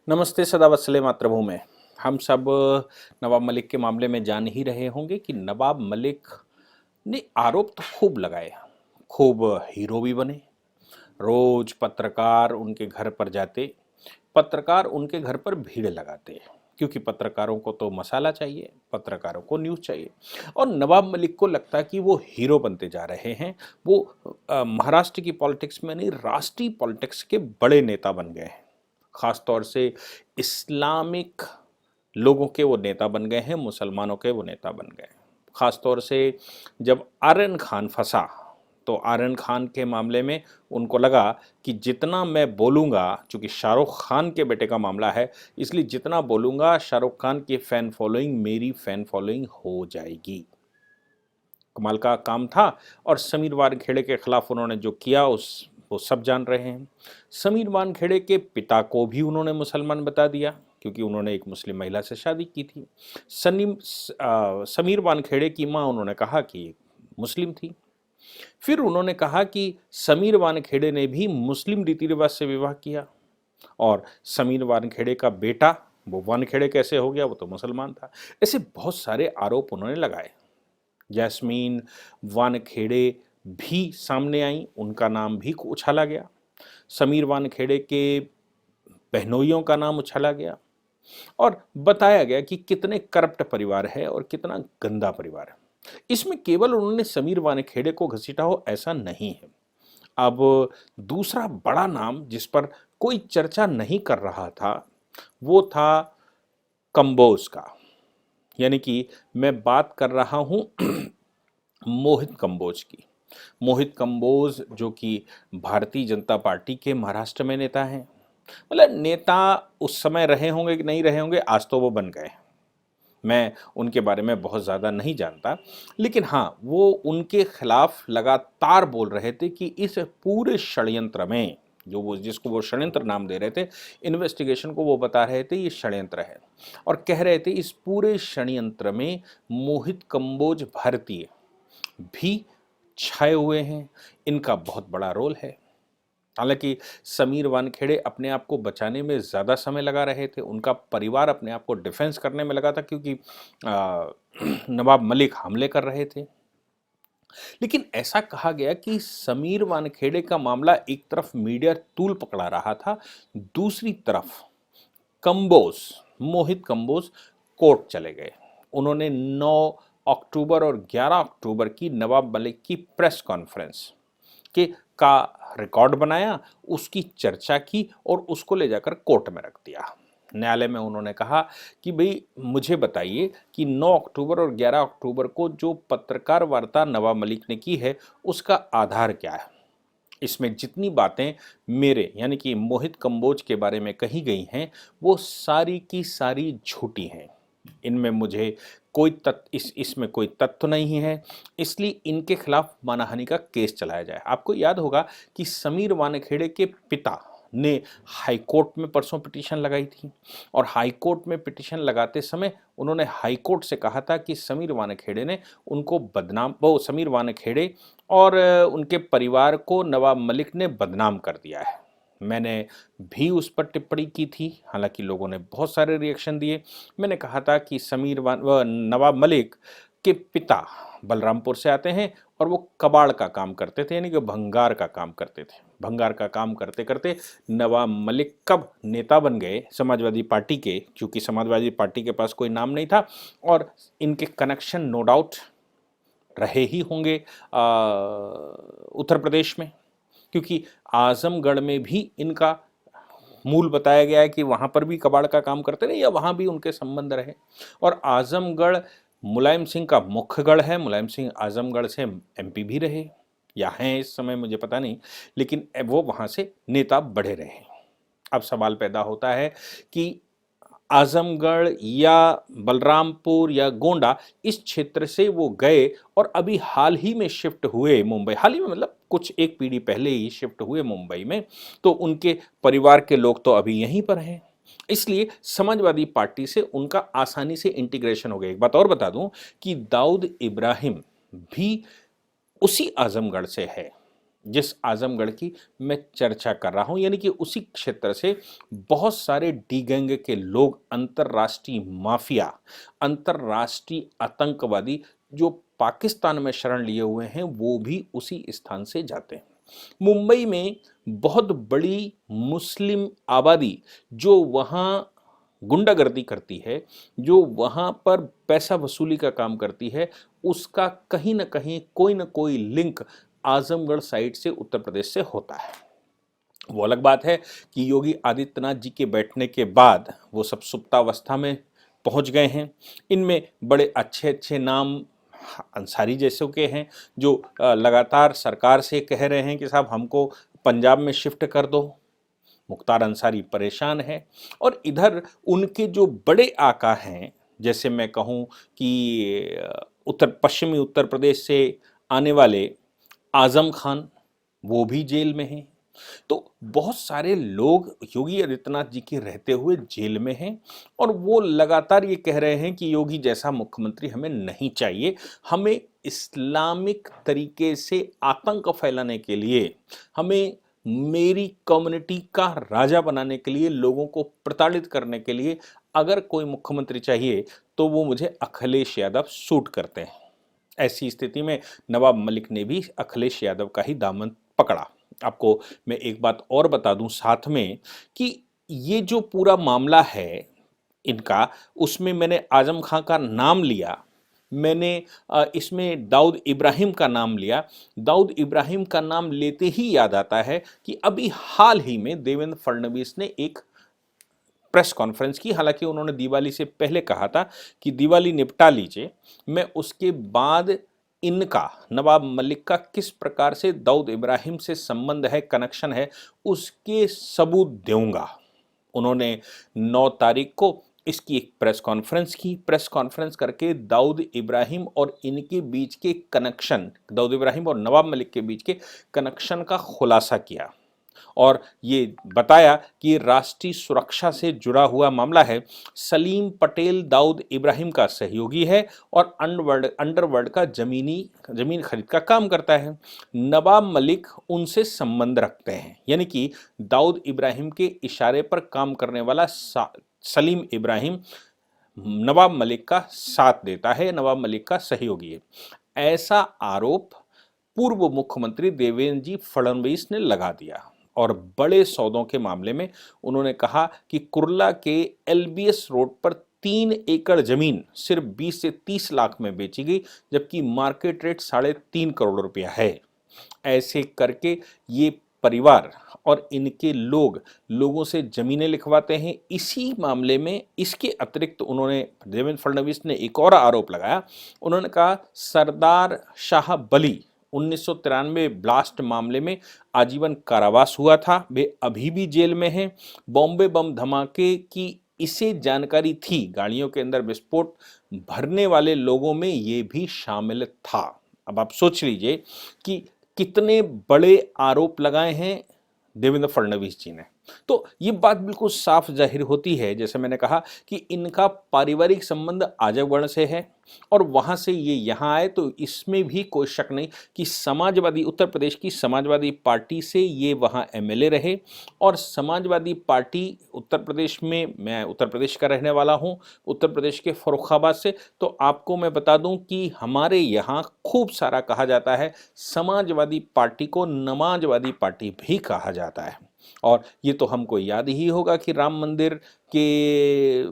नमस्ते सदा वत्सले मातृभूमि। हम सब नवाब मलिक के मामले में जान ही रहे होंगे कि नवाब मलिक ने आरोप तो खूब लगाए, खूब हीरो भी बने। रोज पत्रकार उनके घर पर जाते, पत्रकार उनके घर पर भीड़ लगाते, क्योंकि पत्रकारों को तो मसाला चाहिए, पत्रकारों को न्यूज़ चाहिए। और नवाब मलिक को लगता कि वो हीरो बनते जा रहे हैं। वो महाराष्ट्र की पॉलिटिक्स में नहीं, राष्ट्रीय पॉलिटिक्स के बड़े नेता बन गए हैं। खास तौर से इस्लामिक लोगों के वो नेता बन गए हैं, मुसलमानों के वो नेता बन गए हैं। खास तौर से जब आर्यन खान फंसा, तो आर्यन खान के मामले में उनको लगा कि जितना मैं बोलूँगा, चूँकि शाहरुख खान के बेटे का मामला है, इसलिए जितना बोलूँगा शाहरुख खान की फ़ैन फॉलोइंग मेरी फ़ैन फॉलोइंग हो जाएगी। कमाल का काम था। और समीर वानखेड़े के खिलाफ उन्होंने जो किया उस वो सब जान रहे हैं। समीर वानखेड़े के पिता को भी उन्होंने मुसलमान बता दिया, क्योंकि उन्होंने एक मुस्लिम महिला से शादी की थी। समीर वानखेड़े की माँ उन्होंने कहा कि मुस्लिम थी। फिर उन्होंने कहा कि समीर वानखेड़े ने भी मुस्लिम रीति रिवाज से विवाह किया, और समीर वानखेड़े का बेटा वो वानखेड़े कैसे हो गया, वो तो मुसलमान था। ऐसे बहुत सारे आरोप उन्होंने लगाए। जैस्मीन वानखेड़े भी सामने आई, उनका नाम भी उछाला गया। समीर वानखेड़े के बहनोइयों का नाम उछाला गया और बताया गया कि कितने करप्ट परिवार है और कितना गंदा परिवार है। इसमें केवल उन्होंने समीर वानखेड़े को घसीटा हो ऐसा नहीं है। अब दूसरा बड़ा नाम जिस पर कोई चर्चा नहीं कर रहा था वो था कंबोज का, यानी कि मैं बात कर रहा हूं मोहित कंबोज की। मोहित कंबोज जो कि भारतीय जनता पार्टी के महाराष्ट्र में नेता हैं। मतलब नेता उस समय रहे होंगे कि नहीं रहे होंगे, आज तो वो बन गए। मैं उनके बारे में बहुत ज़्यादा नहीं जानता, लेकिन हाँ, वो उनके खिलाफ लगातार बोल रहे थे कि इस पूरे षड्यंत्र में, जो वो जिसको वो षड्यंत्र नाम दे रहे थे, इन्वेस्टिगेशन को वो बता रहे थे ये षड्यंत्र है। और कह रहे थे इस पूरे षड्यंत्र में मोहित कंबोज भारतीय भी छाए हुए हैं, इनका बहुत बड़ा रोल है। हालांकि समीर वानखेड़े अपने आप को बचाने में ज़्यादा समय लगा रहे थे, उनका परिवार अपने आप को डिफेंस करने में लगा था, क्योंकि नवाब मलिक हमले कर रहे थे। लेकिन ऐसा कहा गया कि समीर वानखेड़े का मामला एक तरफ मीडिया तूल पकड़ा रहा था, दूसरी तरफ कंबोज, मोहित कंबोज कोर्ट चले गए। उन्होंने 9 अक्टूबर और 11 अक्टूबर की नवाब मलिक की प्रेस कॉन्फ्रेंस के का रिकॉर्ड बनाया, उसकी चर्चा की और उसको ले जाकर कोर्ट में रख दिया। न्यायालय में उन्होंने कहा कि भाई मुझे बताइए कि 9 अक्टूबर और 11 अक्टूबर को जो पत्रकार वार्ता नवाब मलिक ने की है उसका आधार क्या है। इसमें जितनी बातें मेरे यानी कि मोहित कंबोज के बारे में कही गई हैं वो सारी की सारी झूठी हैं। इनमें मुझे कोई तथ्य इसमें कोई तथ्य नहीं है, इसलिए इनके खिलाफ मानहानि का केस चलाया जाए। आपको याद होगा कि समीर वानखेड़े के पिता ने हाई कोर्ट में परसों पिटीशन लगाई थी, और हाई कोर्ट में पिटीशन लगाते समय उन्होंने हाई कोर्ट से कहा था कि समीर वानखेड़े ने उनको बदनाम, वो समीर वानखेड़े और उनके परिवार को नवाब मलिक ने बदनाम कर दिया है। मैंने भी उस पर टिप्पणी की थी, हालांकि लोगों ने बहुत सारे रिएक्शन दिए। मैंने कहा था कि नवाब मलिक के पिता बलरामपुर से आते हैं और वो कबाड़ का काम करते थे, यानी कि भंगार का काम करते थे। भंगार का काम करते करते नवाब मलिक कब नेता बन गए समाजवादी पार्टी के, क्योंकि समाजवादी पार्टी के पास कोई नाम नहीं था, और इनके कनेक्शन नो डाउट रहे ही होंगे उत्तर प्रदेश में, क्योंकि आजमगढ़ में भी इनका मूल बताया गया है कि वहाँ पर भी कबाड़ का काम करते रहे या वहाँ भी उनके संबंध रहे। और आजमगढ़ मुलायम सिंह का मुख्य गढ़ है, मुलायम सिंह आजमगढ़ से एमपी भी रहे या हैं इस समय मुझे पता नहीं, लेकिन वो वहाँ से नेता बढ़े रहे। अब सवाल पैदा होता है कि आजमगढ़ या बलरामपुर या गोंडा इस क्षेत्र से वो गए और अभी हाल ही में शिफ्ट हुए मुंबई, हाल ही में मतलब कुछ एक पीढ़ी पहले ही शिफ्ट हुए मुंबई में, तो उनके परिवार के लोग तो अभी यहीं पर हैं, इसलिए समाजवादी पार्टी से उनका आसानी से इंटीग्रेशन हो गया। एक बात और बता दूं कि दाऊद इब्राहिम भी उसी आजमगढ़ से है, जिस आजमगढ़ की मैं चर्चा कर रहा हूं, यानी कि उसी क्षेत्र से बहुत सारे डी गैंग के लोग, अंतर्राष्ट्रीय माफिया, अंतर्राष्ट्रीय आतंकवादी जो पाकिस्तान में शरण लिए हुए हैं, वो भी उसी स्थान से जाते हैं। मुंबई में बहुत बड़ी मुस्लिम आबादी जो वहाँ गुंडागर्दी करती है, जो वहाँ पर पैसा वसूली का काम करती है, उसका कहीं ना कहीं कोई ना कोई लिंक आजमगढ़ साइड से, उत्तर प्रदेश से होता है। वो अलग बात है कि योगी आदित्यनाथ जी के बैठने के बाद वो सब सुप्तावस्था में पहुंच गए हैं। इनमें बड़े अच्छे अच्छे नाम अंसारी जैसे के हैं, जो लगातार सरकार से कह रहे हैं कि साहब हमको पंजाब में शिफ्ट कर दो। मुख्तार अंसारी परेशान है। और इधर उनके जो बड़े आका हैं, जैसे मैं कहूँ कि पश्चिमी उत्तर प्रदेश से आने वाले आजम खान, वो भी जेल में हैं। तो बहुत सारे लोग योगी आदित्यनाथ जी के रहते हुए जेल में हैं, और वो लगातार ये कह रहे हैं कि योगी जैसा मुख्यमंत्री हमें नहीं चाहिए। हमें इस्लामिक तरीके से आतंक फैलाने के लिए, हमें मेरी कम्युनिटी का राजा बनाने के लिए, लोगों को प्रताड़ित करने के लिए अगर कोई मुख्यमंत्री चाहिए तो वो मुझे अखिलेश यादव सूट करते हैं। ऐसी स्थिति में नवाब मलिक ने भी अखिलेश यादव का ही दामन पकड़ा। आपको मैं एक बात और बता दूं साथ में कि ये जो पूरा मामला है इनका, उसमें मैंने आजम खां का नाम लिया, मैंने इसमें दाऊद इब्राहिम का नाम लिया। दाऊद इब्राहिम का नाम लेते ही याद आता है कि अभी हाल ही में देवेंद्र फडणवीस ने एक प्रेस कॉन्फ्रेंस की। हालांकि उन्होंने दिवाली से पहले कहा था कि दिवाली निपटा लीजिए, मैं उसके बाद इनका, नवाब मलिक का किस प्रकार से दाऊद इब्राहिम से संबंध है, कनेक्शन है, उसके सबूत दूंगा। उन्होंने 9 तारीख को इसकी एक प्रेस कॉन्फ्रेंस की। प्रेस कॉन्फ्रेंस करके दाऊद इब्राहिम और इनके बीच के कनेक्शन, दाऊद इब्राहिम और नवाब मलिक के बीच के कनेक्शन का खुलासा किया और ये बताया कि राष्ट्रीय सुरक्षा से जुड़ा हुआ मामला है। सलीम पटेल दाऊद इब्राहिम का सहयोगी है और अंडरवर्ल्ड का जमीन खरीद का काम करता है। नवाब मलिक उनसे संबंध रखते हैं, यानी कि दाऊद इब्राहिम के इशारे पर काम करने वाला सलीम इब्राहिम नवाब मलिक का साथ देता है, नवाब मलिक का सहयोगी है। ऐसा आरोप पूर्व मुख्यमंत्री देवेंद्र जी फडणवीस ने लगा दिया और बड़े सौदों के मामले में उन्होंने कहा कि कुर्ला के एलबीएस रोड पर 3 एकड़ जमीन सिर्फ 20 से 30 लाख में बेची गई, जबकि मार्केट रेट 3.5 करोड़ रुपया है। ऐसे करके ये परिवार और इनके लोगों से जमीनें लिखवाते हैं। इसी मामले में इसके अतिरिक्त उन्होंने, देवेंद्र फडणवीस ने एक और आरोप लगाया। उन्होंने कहा सरदार शाह बली 1993 ब्लास्ट मामले में आजीवन कारावास हुआ था, वे अभी भी जेल में हैं। बॉम्बे बम धमाके की इसे जानकारी थी, गाड़ियों के अंदर विस्फोट भरने वाले लोगों में ये भी शामिल था। अब आप सोच लीजिए कि कितने बड़े आरोप लगाए हैं देवेंद्र फडणवीस जी ने। तो ये बात बिल्कुल साफ जाहिर होती है, जैसे मैंने कहा, कि इनका पारिवारिक संबंध आजमगढ़ से है और वहां से ये यहाँ आए, तो इसमें भी कोई शक नहीं कि समाजवादी, उत्तर प्रदेश की समाजवादी पार्टी से ये वहाँ एमएलए रहे। और समाजवादी पार्टी उत्तर प्रदेश में, मैं उत्तर प्रदेश का रहने वाला हूँ, उत्तर प्रदेश के फर्रुखाबाद से, तो आपको मैं बता दूं कि हमारे यहाँ खूब सारा कहा जाता है। समाजवादी पार्टी को नमाजवादी पार्टी भी कहा जाता है। और ये तो हमको याद ही होगा कि राम मंदिर के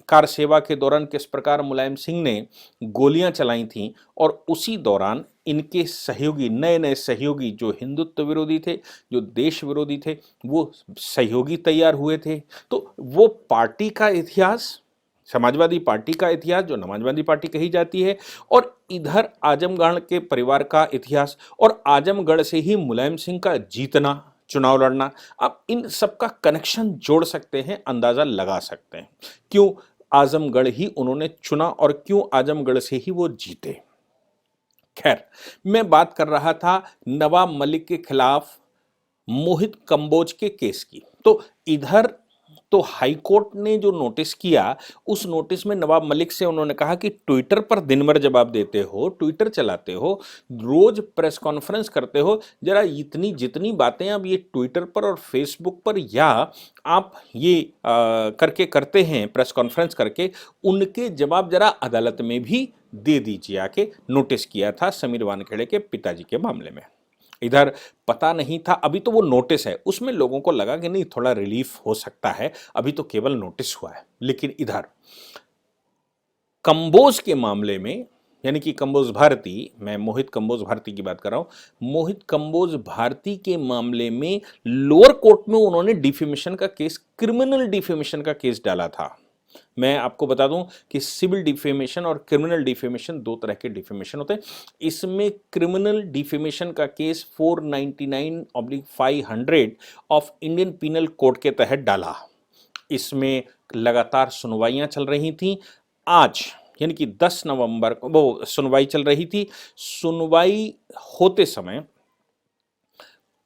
कार सेवा के दौरान किस प्रकार मुलायम सिंह ने गोलियां चलाई थीं, और उसी दौरान इनके सहयोगी, नए नए सहयोगी जो हिंदुत्व विरोधी थे, जो देश विरोधी थे, वो सहयोगी तैयार हुए थे। तो वो पार्टी का इतिहास, समाजवादी पार्टी का इतिहास जो समाजवादी पार्टी कही जाती है, और इधर आजमगढ़ के परिवार का इतिहास, और आजमगढ़ से ही मुलायम सिंह का जीतना, चुनाव लड़ना, आप इन सबका कनेक्शन जोड़ सकते हैं, अंदाजा लगा सकते हैं क्यों आजमगढ़ ही उन्होंने चुना और क्यों आजमगढ़ से ही वो जीते। खैर, मैं बात कर रहा था नवाब मलिक के खिलाफ मोहित कंबोज के केस की। तो इधर तो हाई कोर्ट ने जो नोटिस किया, उस नोटिस में नवाब मलिक से उन्होंने कहा कि ट्विटर पर दिन भर जवाब देते हो, ट्विटर चलाते हो, रोज प्रेस कॉन्फ्रेंस करते हो, जरा इतनी जितनी बातें अब ये ट्विटर पर और फेसबुक पर या आप ये करके करते हैं प्रेस कॉन्फ्रेंस करके, उनके जवाब जरा अदालत में भी दे दीजिए आके, नोटिस किया था समीर वानखेड़े के पिताजी के मामले में। इधर पता नहीं था, अभी तो वो नोटिस है, उसमें लोगों को लगा कि नहीं थोड़ा रिलीफ हो सकता है, अभी तो केवल नोटिस हुआ है। लेकिन इधर कंबोज के मामले में, यानी कि कंबोज भारती, मैं मोहित कंबोज भारती की बात कर रहा हूं, मोहित कंबोज भारती के मामले में लोअर कोर्ट में उन्होंने डिफेमेशन का केस, क्रिमिनल डिफेमेशन का केस डाला था। मैं आपको बता दूं कि सिविल डिफेमेशन और क्रिमिनल डिफेमेशन दो तरह के डिफेमेशन होते हैं। इसमें क्रिमिनल डिफेमेशन का case 499/500 of Indian penal code के तहत डाला। इसमें लगातार सुनवाइयां चल रही थी। आज यानी कि 10 नवंबर को वो सुनवाई चल रही थी। सुनवाई होते समय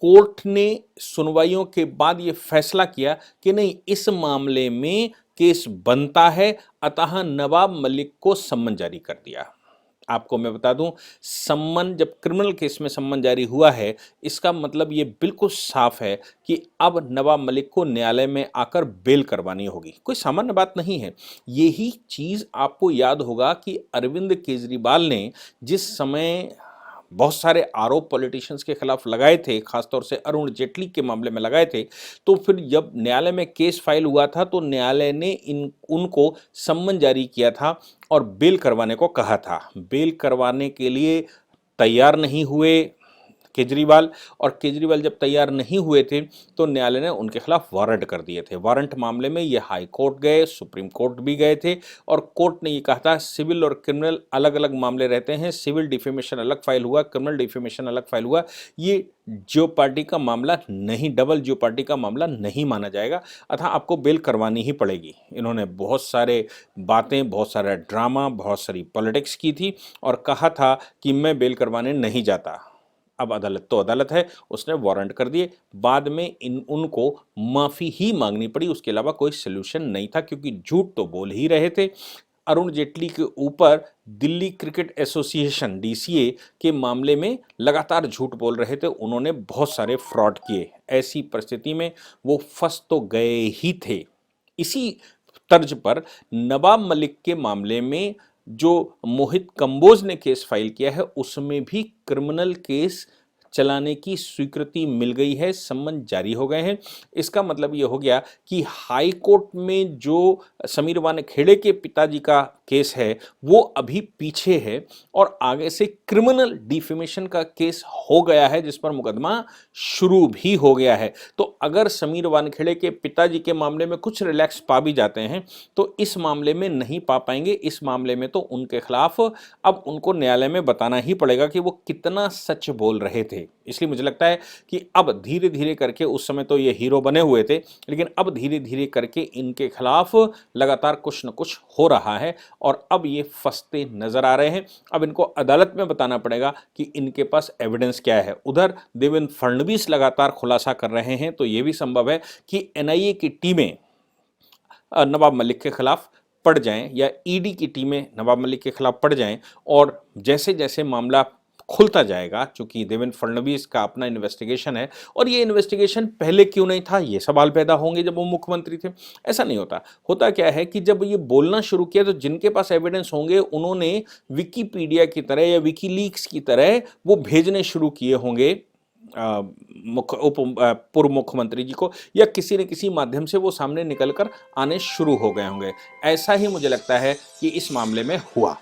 कोर्ट ने सुनवाइयों के बाद यह फैसला किया कि नहीं, इस मामले में केस बनता है, अतः नवाब मलिक को सम्मन जारी कर दिया। आपको मैं बता दूं, सम्मन जब क्रिमिनल केस में सम्मन जारी हुआ है, इसका मतलब ये बिल्कुल साफ है कि अब नवाब मलिक को न्यायालय में आकर बेल करवानी होगी। कोई सामान्य बात नहीं है। यही चीज आपको याद होगा कि अरविंद केजरीवाल ने जिस समय बहुत सारे आरोप पॉलिटिशियंस के खिलाफ लगाए थे, खासतौर से अरुण जेटली के मामले में लगाए थे, तो फिर जब न्यायालय में केस फाइल हुआ था तो न्यायालय ने उनको सम्मन जारी किया था और बेल करवाने को कहा था। बेल करवाने के लिए तैयार नहीं हुए केजरीवाल, और केजरीवाल जब तैयार नहीं हुए थे तो न्यायालय ने उनके खिलाफ वारंट कर दिए थे। वारंट मामले में ये हाई कोर्ट गए, सुप्रीम कोर्ट भी गए थे, और कोर्ट ने ये कहा था सिविल और क्रिमिनल अलग अलग मामले रहते हैं, सिविल डिफेमेशन अलग फाइल हुआ, क्रिमिनल डिफेमेशन अलग फाइल हुआ, ये ज्योपार्डी का मामला नहीं, डबल ज्योपार्डी का मामला नहीं माना जाएगा, अतः आपको बेल करवानी ही पड़ेगी। इन्होंने बहुत सारे बातें, बहुत सारा ड्रामा, बहुत सारी पॉलिटिक्स की थी और कहा था कि मैं बेल करवाने नहीं जाता। अब अदालत तो अदालत है, उसने वारंट कर दिए। बाद में उनको माफी ही मांगनी पड़ी, उसके अलावा कोई सोल्यूशन नहीं था, क्योंकि झूठ तो बोल ही रहे थे। अरुण जेटली के ऊपर दिल्ली क्रिकेट एसोसिएशन डीसीए के मामले में लगातार झूठ बोल रहे थे, उन्होंने बहुत सारे फ्रॉड किए। ऐसी परिस्थिति में वो फंस तो गए ही थे। इसी तर्ज पर नवाब मलिक के मामले में जो मोहित कंबोज ने केस फाइल किया है, उसमें भी क्रिमिनल केस चलाने की स्वीकृति मिल गई है, सम्मन जारी हो गए हैं। इसका मतलब ये हो गया कि हाई कोर्ट में जो समीर वानखेड़े के पिताजी का केस है वो अभी पीछे है, और आगे से क्रिमिनल डिफेमेशन का केस हो गया है, जिस पर मुकदमा शुरू भी हो गया है। तो अगर समीर वानखेड़े के पिताजी के मामले में कुछ रिलैक्स पा भी जाते हैं, तो इस मामले में नहीं पा पाएंगे। इस मामले में तो उनके खिलाफ अब उनको न्यायालय में बताना ही पड़ेगा कि वो कितना सच बोल रहे थे। इसलिए मुझे लगता है कि अब धीरे धीरे करके, उस समय तो ये हीरो बने हुए थे, लेकिन अब धीरे धीरे करके इनके खिलाफ लगातार कुछ न कुछ हो रहा है, और अब ये फंसते नजर आ रहे हैं। अब इनको अदालत में बताना पड़ेगा कि इनके पास एविडेंस क्या है। उधर देवेंद्र फडणवीस लगातार खुलासा कर रहे हैं, तो ये भी संभव है कि एनआईए की टीमें नवाब मलिक के खिलाफ पड़ जाएं, या ईडी की टीमें नवाब मलिक के खिलाफ पड़ जाएं, और जैसे जैसे मामला खुलता जाएगा, क्योंकि देवेंद्र फडणवीस का अपना इन्वेस्टिगेशन है, और ये इन्वेस्टिगेशन पहले क्यों नहीं था, ये सवाल पैदा होंगे जब वो मुख्यमंत्री थे। ऐसा नहीं होता। होता क्या है कि जब ये बोलना शुरू किया तो जिनके पास एविडेंस होंगे उन्होंने विकीपीडिया की तरह या विकीलीक्स की तरह वो भेजने शुरू किए होंगे पूर्व मुख्यमंत्री जी को, या किसी न किसी माध्यम से वो सामने निकलकर आने शुरू हो गए होंगे। ऐसा ही मुझे लगता है कि इस मामले में हुआ।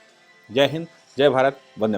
जय हिंद, जय भारत, वंदे मातरम।